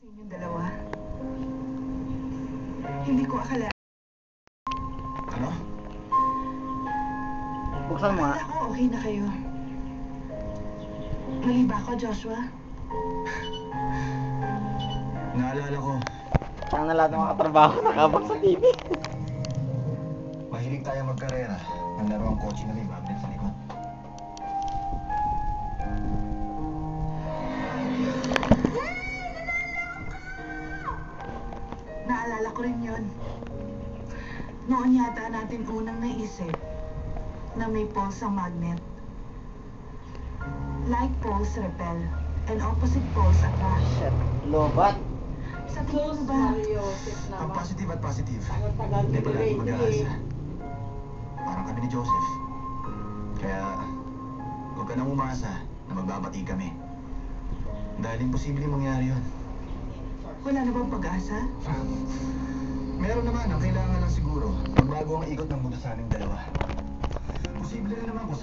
sa inyong dalawa. Hindi ko akala. Ano? Buksan mo nga. Akala ko okay na kayo. Mali ba ako, Joshua? Naalala ko, Saan na lahat ng mga katrabaho nakabak sa TV. mahilig tayo magkarera. Ang laro ang kotse na may magnet sa likod. Naalala ko rin yun. Noon yata natin unang naisip na may poles ang magnet. Like poles repel and opposite poles attract. Shit. Lobat. Sa tingin mo ba, Pag positive at positive, hindi palagi mag-aasa. Parang kami ni Joseph. Kaya, huwag ka nang umasa na magbabati kami. Dahil imposibleng mangyari yun. wala na bang pag-asa? Meron naman, ang kailangan lang siguro, magbago ang ikot ng mundo sa aming dalawa. Posible rin naman kung